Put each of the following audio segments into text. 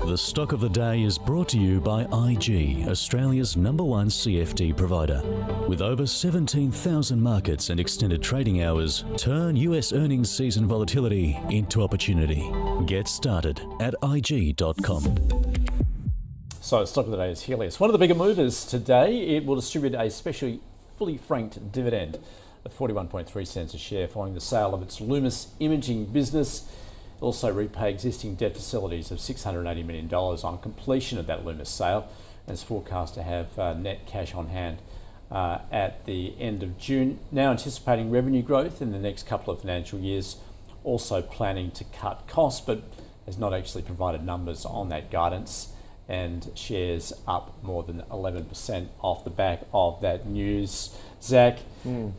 The stock of the day is brought to you by IG, Australia's #1 CFD provider. With over 17,000 markets and extended trading hours, turn US earnings season volatility into opportunity. Get started at IG.com. So, stock of the day is Healius. One of the bigger movers today, it will distribute a specially fully franked dividend of 41.3 cents a share following the sale of its Lumus imaging business. Also repay existing debt facilities of $680 million on completion of that Lumus sale, and is forecast to have net cash on hand at the end of June. Now anticipating revenue growth in the next couple of financial years, also planning to cut costs, but has not actually provided numbers on that guidance, and shares up more than 11% off the back of that news. Zach,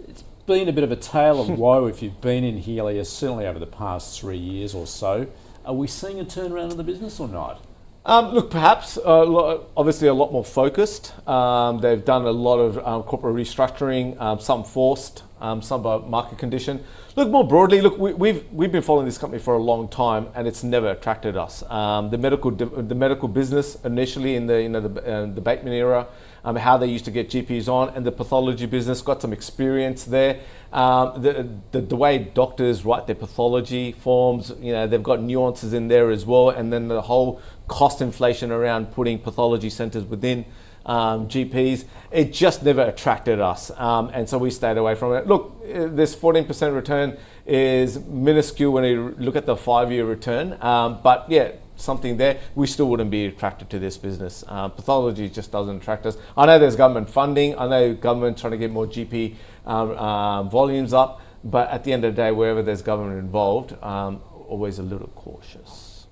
it's been a bit of a tale of woe if you've been in Healius, certainly over the past 3 years or so. Are we seeing a turnaround in the business or not? Look, perhaps, obviously a lot more focused. They've done a lot of corporate restructuring, some forced, some by market condition. Look, more broadly, look, we've been following this company for a long time, and it's never attracted us. The medical business initially in the Bateman era, how they used to get GPs on, and the pathology business got some experience there. The way doctors write their pathology forms, they've got nuances in there as well, and then the whole cost inflation around putting pathology centres within GPs, it just never attracted us, and so we stayed away from it. Look, this 14% return is minuscule when you look at the 5-year return, but yeah, something there, we still wouldn't be attracted to this business. Pathology just doesn't attract us. I know there's government funding, I know government trying to get more GP volumes up, but at the end of the day, wherever there's government involved, always a little cautious.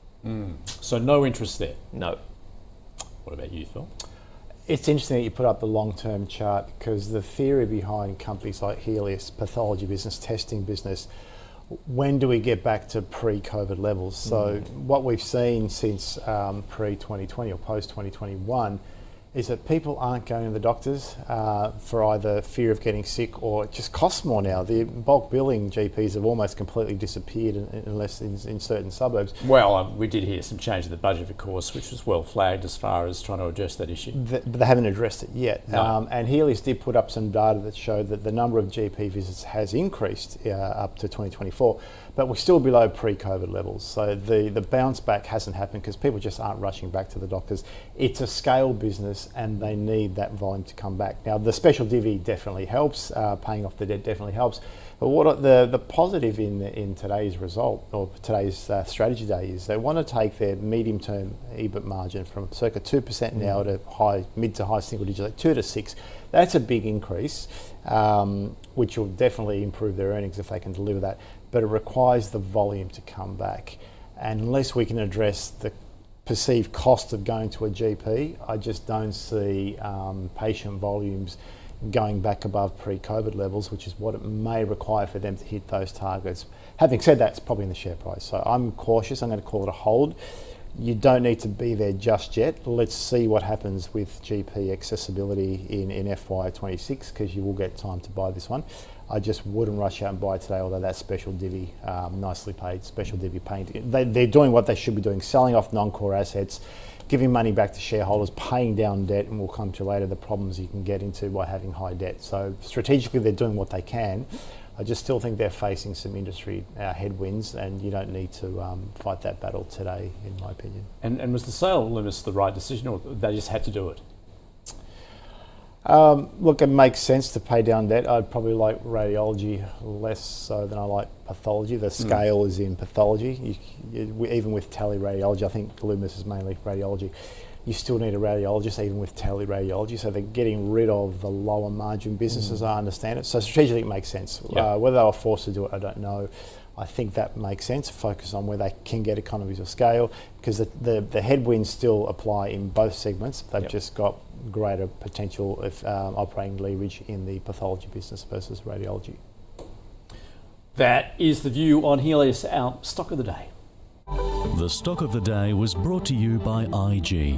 So no interest there? No. What about you, Phil? It's interesting that you put up the long-term chart, because the theory behind companies like Healius, pathology business, testing business, when do we get back to pre-COVID levels? So what we've seen since pre-2020 or post-2021 is that people aren't going to the doctors for either fear of getting sick or it just costs more now. The bulk billing GPs have almost completely disappeared unless in certain suburbs. Well, we did hear some change in the budget, of course, which was well flagged as far as trying to address that issue. But they haven't addressed it yet. No. And Healius did put up some data that showed that the number of GP visits has increased up to 2024, but we're still below pre-COVID levels. So the bounce back hasn't happened because people just aren't rushing back to the doctors. It's a scale business and they need that volume to come back. Now, the special divvy definitely helps, paying off the debt definitely helps, but what the positive in today's result, or today's strategy day, is they want to take their medium-term EBIT margin from circa 2% now to mid to high single digits, like 2 to 6. That's a big increase, which will definitely improve their earnings if they can deliver that, but it requires the volume to come back. And unless we can address the perceived cost of going to a GP, I just don't see patient volumes going back above pre-COVID levels, which is what it may require for them to hit those targets. Having said that, it's probably in the share price. So I'm cautious, I'm going to call it a hold. You don't need to be there just yet. Let's see what happens with GP accessibility in FY26, because you will get time to buy this one. I just wouldn't rush out and buy today, although that special divvy, nicely paid, special divvy paying. They're doing what they should be doing, selling off non-core assets, giving money back to shareholders, paying down debt, and we'll come to later the problems you can get into by having high debt. So strategically, they're doing what they can. I just still think they're facing some industry headwinds, and you don't need to fight that battle today, in my opinion. And was the sale of Lumus the right decision, or they just had to do it? Look, it makes sense to pay down debt. I'd probably like radiology less so than I like pathology. The scale is in pathology. Even with teleradiology, I think Lumus is mainly radiology. You still need a radiologist, even with teleradiology. So they're getting rid of the lower margin businesses, I understand it. So strategically, it makes sense. Yep. Whether they were forced to do it, I don't know. I think that makes sense. Focus on where they can get economies of scale, because the headwinds still apply in both segments. They've just got greater potential of operating leverage in the pathology business versus radiology. That is the view on Healius, our stock of the day. The stock of the day was brought to you by IG.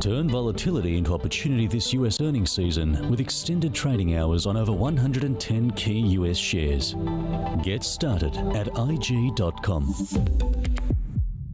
Turn volatility into opportunity this US earnings season with extended trading hours on over 110 key US shares. Get started at IG.com.